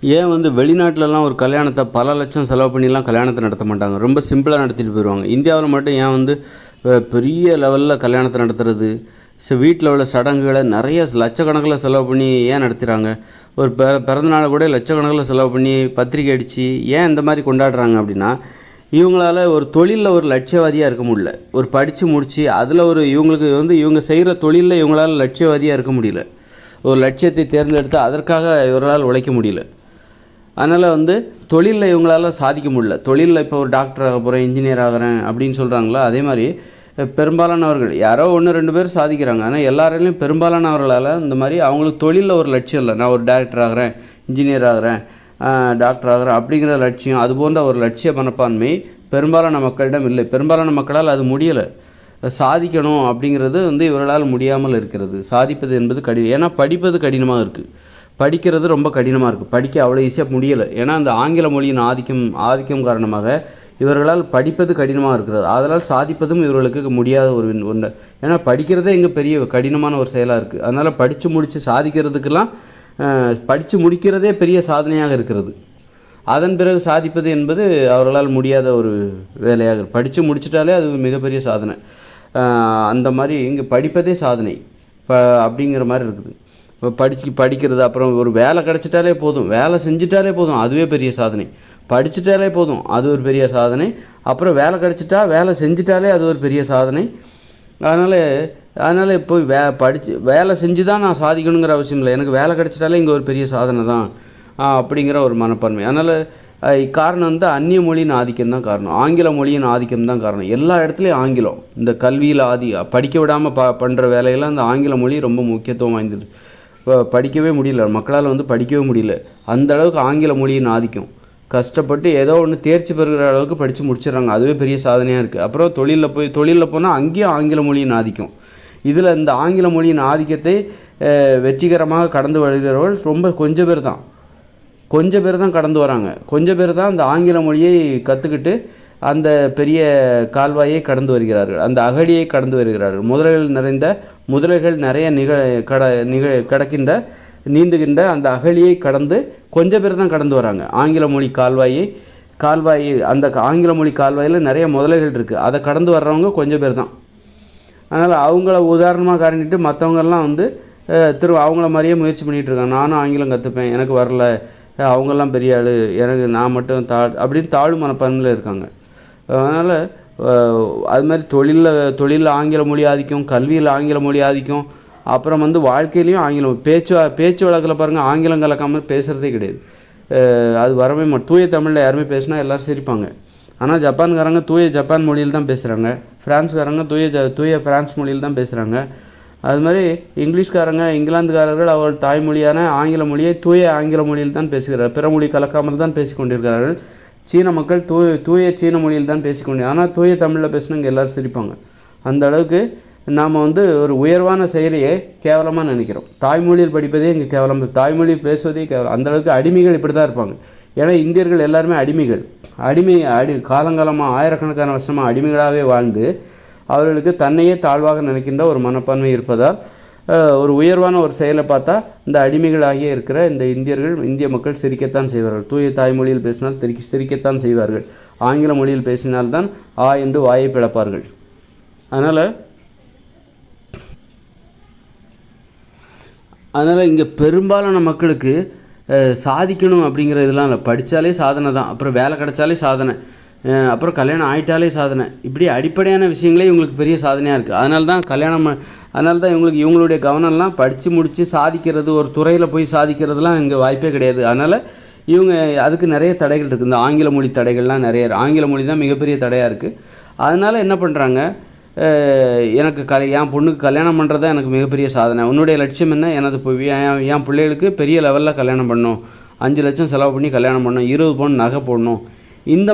ஏன் வந்து வெளிநாட்டிலலாம் ஒரு கல்யாணத்தை பல லட்சம் செலவு பண்ணிலாம் கல்யாணத்தை நடத்த மாட்டாங்க, ரொம்ப சிம்பிளாக நடத்திட்டு போயிடுவாங்க. இந்தியாவில் மட்டும் ஏன் வந்து பெரிய லெவலில் கல்யாணத்தை நடத்துறது, வீட்டில் உள்ள சடங்குகளை நிறைய லட்சக்கணக்கில் செலவு பண்ணி ஏன் நடத்துகிறாங்க? ஒரு பிறந்தநாளை கூட லட்சக்கணக்கில் செலவு பண்ணி பத்திரிக்கை அடித்து ஏன் இந்த மாதிரி கொண்டாடுறாங்க அப்படின்னா, இவங்களால் ஒரு தொழிலில் ஒரு லட்சியவாதியாக இருக்க முடியல. ஒரு படித்து முடித்து அதில் ஒரு இவங்களுக்கு வந்து இவங்க செய்கிற தொழிலில் இவங்களால் லட்சியவாதியாக இருக்க முடியல. ஒரு லட்சியத்தை தேர்ந்தெடுத்து அதற்காக இவர்களால் உழைக்க முடியல. அதனால் வந்து தொழிலில் இவங்களால் சாதிக்க முடியல. தொழிலில் இப்போ ஒரு டாக்டர் ஆக போகிறேன், இன்ஜினியர் ஆகிறேன் அப்படின்னு சொல்கிறாங்களோ, அதே மாதிரி பெரும்பாலானவர்கள் யாரோ 1-2 பேர் சாதிக்கிறாங்க. ஆனால் எல்லாராலையும் பெரும்பாலானவர்களால் இந்த மாதிரி அவங்களுக்கு தொழிலில் ஒரு லட்சியம் இல்லை. நான் ஒரு டைரக்டர் ஆகிறேன், இன்ஜினியர் ஆகிறேன், டாக்டர் ஆகிறேன் அப்படிங்கிற லட்சியம், அது போன்ற ஒரு லட்சிய மனப்பான்மை பெரும்பாலான மக்களிடம் இல்லை. பெரும்பாலான மக்களால் அது முடியலை. சாதிக்கணும் அப்படிங்கிறது வந்து இவர்களால் முடியாமல் இருக்கிறது. சாதிப்பது என்பது கடினம். ஏன்னா படிப்பது கடினமாக இருக்குது, படிக்கிறது ரொம்ப கடினமாக இருக்குது. படிக்க அவ்வளோ ஈஸியாக முடியலை. ஏன்னா அந்த ஆங்கில மொழியின் ஆதிக்கம் காரணமாக இவர்களால் படிப்பது கடினமாக இருக்கிறது. அதனால் சாதிப்பதும் இவர்களுக்கு முடியாத ஒரு ஒன்று. ஏன்னா படிக்கிறதே இங்கே பெரிய கடினமான ஒரு செயலாக இருக்குது. அதனால் படித்து முடித்து சாதிக்கிறதுக்கெல்லாம் படித்து முடிக்கிறதே பெரிய சாதனையாக இருக்கிறது. அதன் பிறகு சாதிப்பது என்பது அவர்களால் முடியாத ஒரு வேலையாக, படித்து முடிச்சிட்டாலே அது மிகப்பெரிய சாதனை. அந்த மாதிரி இங்கே படிப்பதே சாதனை அப்படிங்கிற மாதிரி இருக்குது. இப்போ படிக்கிறது, அப்புறம் ஒரு வேலை கிடச்சிட்டாலே போதும், வேலை செஞ்சிட்டாலே போதும், அதுவே பெரிய சாதனை. படிச்சுட்டாலே போதும், அது ஒரு பெரிய சாதனை. அப்புறம் வேலை கிடச்சிட்டா வேலை செஞ்சிட்டாலே அது ஒரு பெரிய சாதனை. அதனால் இப்போ வேலை செஞ்சு தான் நான் சாதிக்கணுங்கிற அவசியம் இல்லை. எனக்கு வேலை கிடச்சிட்டாலே இங்கே ஒரு பெரிய சாதனை தான் அப்படிங்கிற ஒரு மனப்பான்மை. அதனால் காரணம் வந்து அந்நிய மொழியின் ஆதிக்கம் தான் காரணம், ஆங்கில மொழியின் ஆதிக்கம் தான் காரணம். எல்லா இடத்துலையும் ஆங்கிலம், இந்த கல்வியில் படிக்க விடாமல் பண்ணுற வேலையெல்லாம் இந்த ஆங்கில மொழி ரொம்ப முக்கியத்துவம் வாய்ந்தது. இப்போ படிக்கவே முடியல, மக்களால் வந்து படிக்கவே முடியல. அந்த அளவுக்கு ஆங்கில மொழியின் ஆதிக்கம். கஷ்டப்பட்டு ஏதோ ஒன்று தேர்ச்சி பெறுகிற அளவுக்கு படித்து முடிச்சிடறாங்க, அதுவே பெரிய சாதனையாக இருக்குது. அப்புறம் தொழிலில் போனால் அங்கேயும் ஆங்கில மொழியின் ஆதிக்கம். இதில் இந்த ஆங்கில மொழியின் ஆதிக்கத்தை வெற்றிகரமாக கடந்து வருகிறவர்கள் ரொம்ப கொஞ்சம் பேர் தான் கடந்து வராங்க. கொஞ்சம் பேர் தான் அந்த ஆங்கில மொழியை கற்றுக்கிட்டு அந்த பெரிய கால்வாயை கடந்து வருகிறார்கள், அந்த அகழியை கடந்து வருகிறார்கள். முதலைகள் நிறைய நீந்துகின்ற அந்த அகழியை கடந்து கொஞ்சம் பேர் தான் கடந்து வராங்க. ஆங்கில மொழி கால்வாயை அந்த ஆங்கில மொழி கால்வாயில் நிறைய முதலைகள் இருக்குது, அதை கடந்து வர்றவங்க கொஞ்சம் பேர் தான். அதனால் அவங்கள உதாரணமாக காட்டிட்டு மற்றவங்கெல்லாம் வந்து அவங்கள மாதிரியே முயற்சி பண்ணிகிட்டு இருக்காங்க. நானும் ஆங்கிலம் கற்றுப்பேன், எனக்கு வரல, அவங்கெல்லாம் பெரிய ஆள், எனக்கு நான் மட்டும் அப்படின்னு தாழ்வு மனப்பான்மையில் இருக்காங்க. அதனால் அது மாதிரி தொழிலில் ஆங்கில மொழி ஆதிக்கம், கல்வியில் ஆங்கில மொழி ஆதிக்கம், அப்புறம் வந்து வாழ்க்கையிலையும் ஆங்கிலம். பேச்சு வழக்கில் பாருங்கள், ஆங்கிலம் கலக்காமல் பேசுகிறதே கிடையாது. அது வரவே தூய தமிழில் யாருமே பேசினா எல்லோரும் சிரிப்பாங்க. ஆனால் ஜப்பான்காரங்க தூய ஜப்பான் மொழியில் தான் பேசுகிறாங்க, ஃப்ரான்ஸ்காரங்க தூய ஃப்ரான்ஸ் மொழியில் தான் பேசுகிறாங்க. அது மாதிரி இங்கிலாந்துக்காரர்கள் அவர்கள் தாய்மொழியான ஆங்கில மொழியை தூய ஆங்கில மொழியில் தான் பேசுகிறார்கள், பிற மொழி கலக்காமல் தான் பேசிக்கொண்டிருக்கிறார்கள். சீன மக்கள் தூய சீன மொழியில் தான் ஆனால் தூய தமிழில் பேசினா இங்கே எல்லோரும் சிரிப்பாங்க. அந்த அளவுக்கு நாம் வந்து ஒரு உயர்வான செயலையே கேவலமாக நினைக்கிறோம். தாய்மொழியில் படிப்பதே இங்கே கேவலம், தாய்மொழி பேசுவதே கேவலம். அந்தளவுக்கு அடிமைகள் இப்படி தான் இருப்பாங்க. ஏன்னா இந்தியர்கள் எல்லாருமே அடிமைகள். காலங்காலமாக ஆயிரக்கணக்கான வருஷமாக அடிமைகளாகவே வாழ்ந்து அவர்களுக்கு தன்னையே தாழ்வாக நினைக்கின்ற ஒரு மனப்பான்மை இருப்பதால் ஒரு உயர்வான ஒரு செயலை பார்த்தா இந்த அடிமைகளாகிய இருக்கிற இந்த இந்திய மக்கள் சிரிக்கத்தான் செய்வார்கள். தூய தாய்மொழியில் பேசினால் சிரிக்கத்தான் செய்வார்கள். ஆங்கில மொழியில் பேசினால்தான் என்று வாயை பிளப்பார்கள். அதனால் இங்கே பெரும்பாலான மக்களுக்கு சாதிக்கணும் அப்படிங்கிற இதெல்லாம் இல்லை. படித்தாலே சாதனை தான், அப்புறம் வேலை கிடைச்சாலே சாதனை, அப்புறம் கல்யாணம் ஆகிட்டாலே சாதனை. இப்படி அடிப்படையான விஷயங்களே இவங்களுக்கு பெரிய சாதனையாக இருக்குது. அதனால தான் இவங்களுடைய கவனம்லாம் படித்து முடித்து சாதிக்கிறது, ஒரு துறையில் போய் சாதிக்கிறதுலாம் இங்கே வாய்ப்பே கிடையாது. அதனால் இவங்க அதுக்கு நிறைய தடைகள் இருக்குது. இந்த ஆங்கில மொழி தடைகள்லாம் நிறைய, ஆங்கில மொழி தான் மிகப்பெரிய தடையாக இருக்குது. அதனால் என்ன பண்ணுறாங்க, என் பொண்ணுக்கு கல்யாணம் பண்ணுறது தான் எனக்கு மிகப்பெரிய சாதனை. உன்னுடைய லட்சியம் என்ன? என் பிள்ளைகளுக்கு பெரிய லெவலில் கல்யாணம் பண்ணணும், 5 லட்சம் செலவு பண்ணி கல்யாணம் பண்ணணும், 20 பவுன் நகை போடணும். இந்த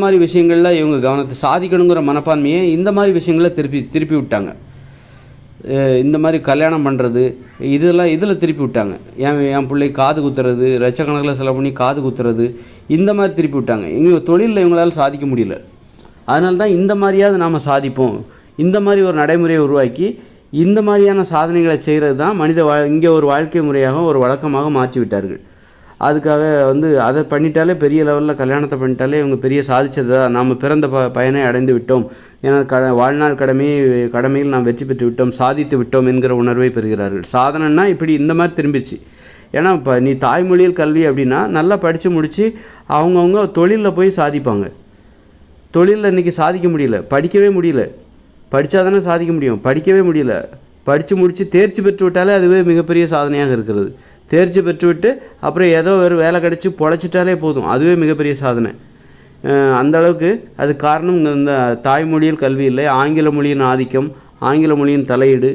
மாதிரி விஷயங்களில் இவங்க கவனத்தை, சாதிக்கணுங்கிற மனப்பான்மையை இந்த மாதிரி விஷயங்களில் திருப்பி விட்டாங்க. இந்த மாதிரி கல்யாணம் பண்ணுறது இதில் திருப்பி விட்டாங்க. என் பிள்ளை காது குத்துறது, லட்சக்கணக்கில் செலவு பண்ணி காது குத்துறது, இந்த மாதிரி திருப்பி விட்டாங்க. இவங்க தொழிலில் இவங்களால் சாதிக்க முடியல. அதனால தான் இந்த மாதிரியாவது நாம் சாதிப்போம், இந்த மாதிரி ஒரு நடைமுறையை உருவாக்கி இந்த மாதிரியான சாதனைகளை செய்கிறது தான் இங்கே ஒரு வாழ்க்கை முறையாக ஒரு வழக்கமாக மாற்றி விட்டார்கள். அதுக்காக வந்து அதை பண்ணிட்டாலே பெரிய லெவலில் கல்யாணத்தை பண்ணிட்டாலே இவங்க பெரிய சாதிச்சதா நாம் பிறந்த பயனை அடைந்து விட்டோம், ஏன்னா வாழ்நாள் கடமையில் நாம் வெற்றி பெற்று விட்டோம், சாதித்து விட்டோம் என்கிற உணர்வை பெறுகிறார்கள். சாதனைன்னா இப்படி இந்த மாதிரி திரும்பிச்சு. ஏன்னா இப்போ நீ தாய்மொழியில் கல்வி அப்படின்னா நல்லா படித்து முடித்து அவங்கவுங்க தொழிலில் போய் சாதிப்பாங்க. தொழிலில் இன்றைக்கி சாதிக்க முடியல, படிக்கவே முடியல. படித்தா தானே சாதிக்க முடியும், படிக்கவே முடியல. படித்து முடித்து தேர்ச்சி பெற்று விட்டாலே அதுவே மிகப்பெரிய சாதனையாக இருக்கிறது. தேர்ச்சி பெற்றுவிட்டு அப்புறம் ஏதோ ஒரு வேலை கிடச்சி பொழைச்சிட்டாலே போதும், அதுவே மிகப்பெரிய சாதனை. அந்த அளவுக்கு அது காரணம் இந்த தாய்மொழியில் கல்வி இல்லை, ஆங்கில மொழியின் ஆதிக்கம், ஆங்கில மொழியின் தலையீடு.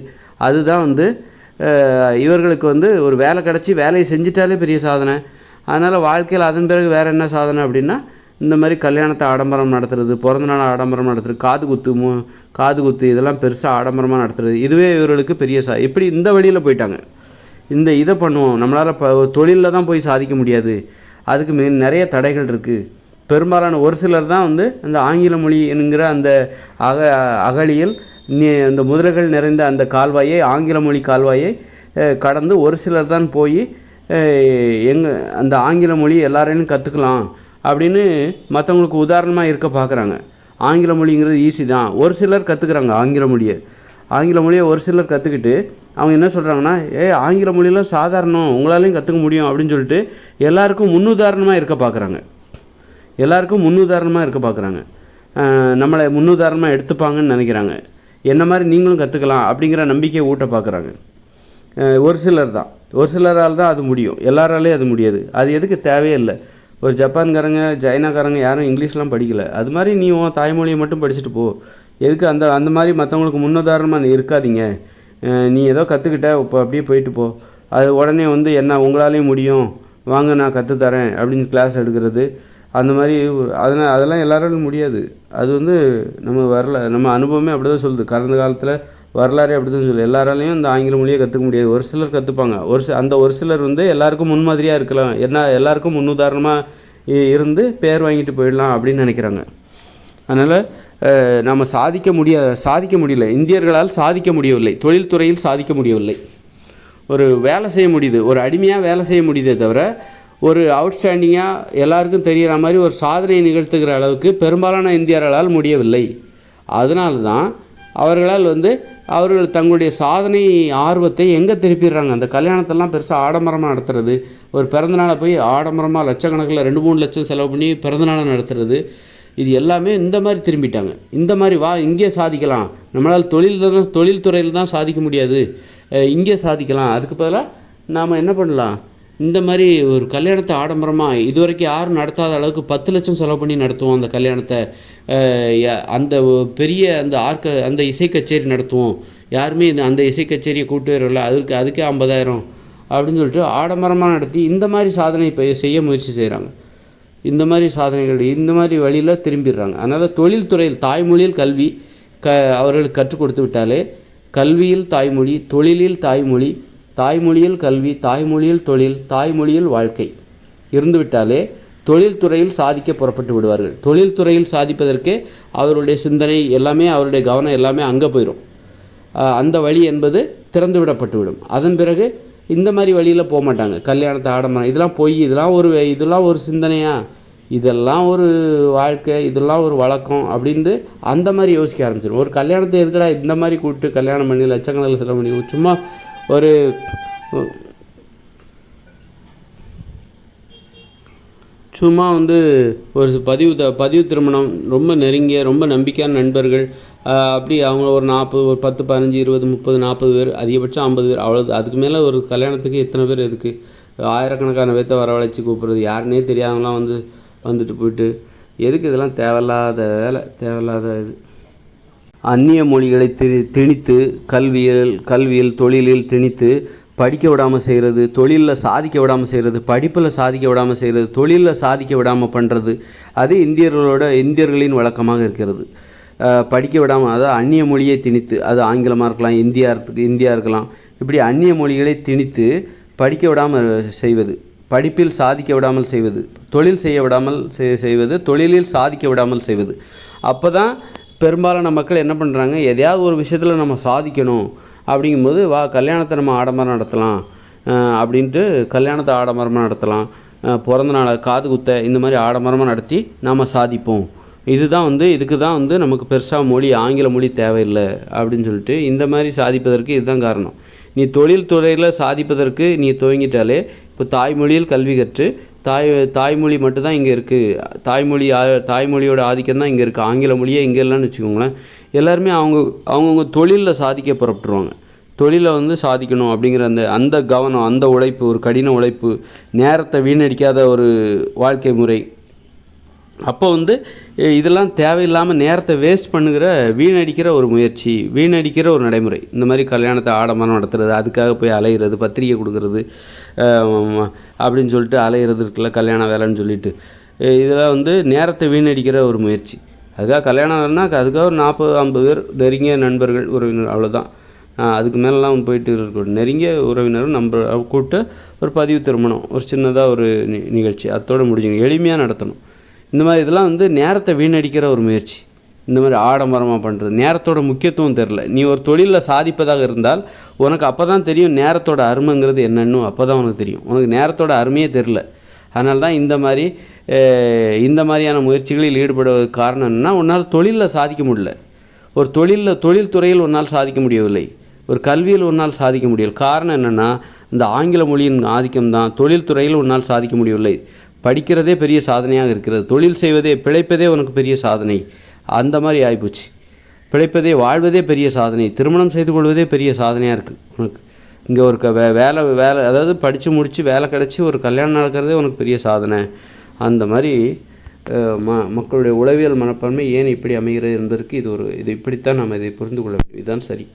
அதுதான் வந்து இவர்களுக்கு வந்து ஒரு வேலை கிடச்சி வேலையை செஞ்சிட்டாலே பெரிய சாதனை. அதனால் வாழ்க்கையில் அதன் பிறகு வேறு என்ன சாதனை அப்படின்னா இந்த மாதிரி கல்யாணத்தை ஆடம்பரம் நடத்துறது, பிறந்தநாள் ஆடம்பரம் நடத்துறது, காது குத்து இதெல்லாம் பெருசாக ஆடம்பரமாக நடத்துறது, இதுவே இவர்களுக்கு பெரிய இப்படி இந்த வழியில் போயிட்டாங்க. இதை பண்ணுவோம், நம்மளால் தொழிலில் தான் போய் சாதிக்க முடியாது, அதுக்கு நிறைய தடைகள் இருக்குது. பெரும்பாலான ஒரு சிலர் தான் வந்து அந்த ஆங்கில மொழி என்கிற அந்த அகழியில் அந்த முதலைகள் நிறைந்த அந்த கால்வாயை, ஆங்கில மொழி கால்வாயை கடந்து ஒரு சிலர் தான் போய் அந்த ஆங்கில மொழி எல்லாரையும் கற்றுக்கலாம் அப்படின்னு மற்றவங்களுக்கு உதாரணமாக இருக்க பார்க்குறாங்க. ஆங்கில மொழிங்கிறது ஈஸி தான், ஒரு சிலர் கற்றுக்குறாங்க ஆங்கில மொழியை ஒரு சிலர் கற்றுக்கிட்டு அவங்க என்ன சொல்கிறாங்கன்னா, ஆங்கில மொழியெலாம் சாதாரணம், உங்களாலையும் கற்றுக்க முடியும் அப்படின்னு சொல்லிட்டு எல்லாருக்கும் முன்னுதாரணமாக இருக்க பார்க்குறாங்க. நம்மளை முன்னுதாரணமாக எடுத்துப்பாங்கன்னு நினைக்கிறாங்க. என்ன மாதிரி நீங்களும் கற்றுக்கலாம் அப்படிங்கிற நம்பிக்கையை ஊட்ட பார்க்குறாங்க. ஒரு சிலரால் தான் அது முடியும், எல்லாராலையும் அது முடியாது. அது எதுக்கு தேவையே இல்லை. ஒரு ஜப்பான்காரங்க சைனாக்காரங்க யாரும் இங்கிலீஷ்லாம் படிக்கலை, அது மாதிரி நீ உன் தாய்மொழியை மட்டும் படிச்சுட்டு போ. எதுக்கு அந்த மாதிரி மற்றவங்களுக்கு முன்னுதாரணமாக இருக்காதீங்க. நீ ஏதோ கற்றுக்கிட்ட இப்போ அப்படியே போயிட்டு போ. அது உடனே வந்து என்ன உங்களாலேயும் முடியும், வாங்க நான் கற்றுத்தரேன் அப்படின்னு கிளாஸ் எடுக்கிறது, அந்த மாதிரி அதெல்லாம் எல்லாராலும் முடியாது. அது வந்து நம்ம அனுபவமே அப்படி தான் சொல்லுது. கடந்த காலத்தில் வரலாறே அப்படி தான் சொல்லுது. எல்லாராலையும் இந்த ஆங்கில மொழியை கற்றுக்க முடியாது, ஒரு சிலர் கற்றுப்பாங்க. அந்த ஒரு சிலர் வந்து எல்லாருக்கும் முன்மாதிரியாக இருக்கலாம், எல்லாருக்கும் முன்னுதாரணமாக இருந்து பேர் வாங்கிட்டு போயிடலாம் அப்படின்னு நினைக்கிறாங்க. அதனால் நம்ம சாதிக்க முடியல, இந்தியர்களால் சாதிக்க முடியவில்லை, தொழில்துறையில் சாதிக்க முடியவில்லை. ஒரு வேலை செய்ய முடியுது, ஒரு அடிமையாக வேலை செய்ய முடியுதே தவிர ஒரு அவுட்ஸ்டாண்டிங்காக எல்லாருக்கும் தெரிகிற மாதிரி ஒரு சாதனையை நிகழ்த்துகிற அளவுக்கு பெரும்பாலான இந்தியர்களால் முடியவில்லை. அதனால தான் அவர்கள் தங்களுடைய சாதனை ஆர்வத்தை எங்கே திருப்பிடுறாங்க, அந்த கல்யாணத்தெல்லாம் பெருசாக ஆடம்பரமாக நடத்துறது, ஒரு பிறந்தநாளை போய் ஆடம்பரமாக லட்சக்கணக்கில் 2-3 லட்சம் செலவு பண்ணி பிறந்தநாளை நடத்துறது, இது எல்லாமே இந்த மாதிரி திரும்பிட்டாங்க. இந்த மாதிரி இங்கே சாதிக்கலாம், நம்மளால் தொழில்துறையில் தான் சாதிக்க முடியாது, இங்கே சாதிக்கலாம், அதுக்கு பதிலாக நாம் என்ன பண்ணலாம், இந்த மாதிரி ஒரு கல்யாணத்தை ஆடம்பரமாக இதுவரைக்கும் யாரும் நடத்தாத அளவுக்கு 10 லட்சம் செலவு பண்ணி நடத்துவோம் அந்த கல்யாணத்தை, அந்த பெரிய அந்த இசை கச்சேரி நடத்துவோம், யாருமே அந்த இசை கச்சேரியை கூட்டு வரல, அதுக்கே 50,000 அப்படின்னு சொல்லிட்டு ஆடம்பரமாக நடத்தி இந்த மாதிரி சாதனை இப்போ செய்ய முயற்சி செய்கிறாங்க. இந்த மாதிரி சாதனைகள் இந்த மாதிரி வழியில் திரும்பிடுறாங்க. அதனால் தொழில்துறையில் தாய்மொழியில் கல்வி அவர்களுக்கு கற்றுக் கொடுத்து விட்டாலே, கல்வியில் தாய்மொழி, தொழிலில் தாய்மொழி, தாய்மொழியில் கல்வி, தாய்மொழியில் தொழில், தாய்மொழியில் வாழ்க்கை இருந்துவிட்டாலே தொழில்துறையில் சாதிக்க புறப்பட்டு விடுவார்கள். தொழில்துறையில் சாதிப்பதற்கு அவருடைய சிந்தனை எல்லாமே, அவருடைய கவனம் எல்லாமே அங்கே போயிடும். அந்த வழி என்பது திறந்து விடப்பட்டுவிடும். அதன் பிறகு இந்த மாதிரி வழியில் போக மாட்டாங்க. கல்யாணத்தை ஆடம்பரம் இதெல்லாம் போய் இதெல்லாம் ஒரு சிந்தனையா, இதெல்லாம் ஒரு வாழ்க்கை, இதெல்லாம் ஒரு வழக்கம் அப்படின்ட்டு அந்த மாதிரி யோசிக்க ஆரம்பிச்சிடும். ஒரு கல்யாணத்தை எதுக்கடா இந்த மாதிரி கூப்பிட்டு கல்யாணம் பண்ணி லட்சக்கணக்கில் செலவு பண்ணி சும்மா ஒரு வந்து ஒரு பதிவு திருமணம், ரொம்ப நெருங்கிய ரொம்ப நம்பிக்கையான நண்பர்கள், அப்படி அவங்க ஒரு 40 ஒரு 10 15 20 30 40 பேர், அதிகபட்சம் 50 பேர், அவ்வளோ. அதுக்கு மேலே ஒரு கல்யாணத்துக்கு எத்தனை பேர் எதுக்கு, ஆயிரக்கணக்கான பேர்த்த வரவழைச்சி கூப்பிட்றது, யாருன்னே தெரியாதவங்களாம் வந்துட்டு போயிட்டு எதுக்கு, இதெல்லாம் தேவையில்லாத வேலை, தேவையில்லாத இது. அந்நிய மொழிகளை திணித்து கல்வியில் தொழிலில் திணித்து படிக்க விடாமல் செய்கிறது, தொழிலில் சாதிக்க விடாமல் செய்கிறது, படிப்பில் சாதிக்க விடாமல் செய்கிறது, தொழிலில் சாதிக்க விடாமல் பண்ணுறது, அது இந்தியர்களின் வழக்கமாக இருக்கிறது. படிக்க விடாமல், அதாவது அந்நிய மொழியை திணித்து, அது ஆங்கிலமாக இருக்கலாம், இந்தியா இருக்கலாம், இப்படி அந்நிய மொழிகளை திணித்து படிக்க விடாமல் செய்வது, படிப்பில் சாதிக்க விடாமல் செய்வது, தொழில் செய்ய விடாமல் செய்வது, தொழிலில் சாதிக்க விடாமல் செய்வது. அப்போ தான் பெரும்பாலான மக்கள் என்ன பண்ணுறாங்க, எதையாவது ஒரு விஷயத்தில் நம்ம சாதிக்கணும் அப்படிங்கும்போது கல்யாணத்தை நம்ம ஆடம்பரம் நடத்தலாம் அப்படின்ட்டு கல்யாணத்தை ஆடம்பரமாக நடத்தலாம், பிறந்த நாளை காது குத்த இந்த மாதிரி ஆடம்பரமாக நடத்தி நாம் சாதிப்போம். இதுதான் வந்து இதுக்கு தான் வந்து நமக்கு பெருசாக மொழி ஆங்கில மொழி தேவையில்லை அப்படின்னு சொல்லிட்டு இந்த மாதிரி சாதிப்பதற்கு இதுதான் காரணம். நீ தொழில் துறையில் சாதிப்பதற்கு நீ துவங்கிட்டாலே இப்போ தாய்மொழியில் கல்வி கற்று தாய்மொழி மட்டும்தான் இங்கே இருக்குது, தாய்மொழியோட ஆதிக்கம் தான் இங்கே இருக்குது, ஆங்கில மொழியே இங்கே இல்லைன்னு வச்சுக்கோங்களேன். எல்லாருமே அவங்கவுங்க தொழிலில் சாதிக்க புறப்பட்டுருவாங்க. தொழிலை வந்து சாதிக்கணும் அப்படிங்கிற அந்த கவனம், அந்த உழைப்பு, ஒரு கடின உழைப்பு, நேரத்தை வீணடிக்காத ஒரு வாழ்க்கை முறை, அப்போ வந்து இதெல்லாம் தேவையில்லாமல் நேரத்தை வேஸ்ட் வீணடிக்கிற ஒரு முயற்சி, வீணடிக்கிற ஒரு நடைமுறை. இந்த மாதிரி கல்யாணத்தை ஆடம்பரம் நடத்துறது, அதுக்காக போய் அலையிறது, பத்திரிக்கை கொடுக்கறது அப்படின்னு சொல்லிட்டு அலையிறது இருக்குல்ல, கல்யாண வேலைன்னு சொல்லிட்டு, இதெல்லாம் வந்து நேரத்தை வீணடிக்கிற ஒரு முயற்சி. அதுக்காக கல்யாணம் வேலைன்னா அதுக்காக ஒரு 40-50 பேர் நெருங்கிய நண்பர்கள், உறவினர், அவ்வளோதான். அதுக்கு மேலெலாம் போயிட்டு இருக்க நெருங்கிய உறவினரும் நம்ம கூப்பிட்டு ஒரு பதிவு திருமணம், ஒரு சின்னதாக ஒரு நிகழ்ச்சி, அதோடு முடிஞ்சுங்க. எளிமையாக நடத்தணும். இந்த மாதிரி இதெல்லாம் வந்து நேரத்தை வீணடிக்கிற ஒரு முயற்சி. இந்த மாதிரி ஆடம்பரமாக பண்ணுறது, நேரத்தோட முக்கியத்துவம் தெரில. நீ ஒரு தொழிலில் சாதிப்பதாக இருந்தால் உனக்கு அப்போ தான் தெரியும் நேரத்தோட அருமைங்கிறது என்னன்னு. அப்போ தான் உனக்கு தெரியும். உனக்கு நேரத்தோட அருமையே தெரில. அதனால தான் இந்த மாதிரியான முயற்சிகளில் ஈடுபடுவதற்கு காரணம் என்னென்னா, உன்னால் தொழிலில் சாதிக்க முடியல. ஒரு தொழில் துறையில் உன்னால் சாதிக்க முடியவில்லை, ஒரு கல்வியில் உன்னால் சாதிக்க முடியல. காரணம் என்னென்னா, இந்த ஆங்கில மொழியின் ஆதிக்கம் தான். தொழில் துறையில் உன்னால் சாதிக்க முடியவில்லை. படிக்கிறதே பெரிய சாதனையாக இருக்கிறது, தொழில் செய்வதே, பிழைப்பதே உனக்கு பெரிய சாதனை. அந்த மாதிரி ஆகிப்போச்சு. பிழைப்பதே, வாழ்வதே பெரிய சாதனை, திருமணம் செய்து கொள்வதே பெரிய சாதனையாக இருக்குது உனக்கு. இங்கே ஒரு வேலை அதாவது படித்து முடித்து வேலை கிடச்சி ஒரு கல்யாணம் நடக்கிறதே உனக்கு பெரிய சாதனை. அந்த மாதிரி மக்களுடைய உளவியல் மனப்பான்மை ஏன் இப்படி அமைகிறது என்பதற்கு இது இப்படித்தான் நம்ம இதை புரிந்து கொள்ள வேண்டும். இதுதான் சரி.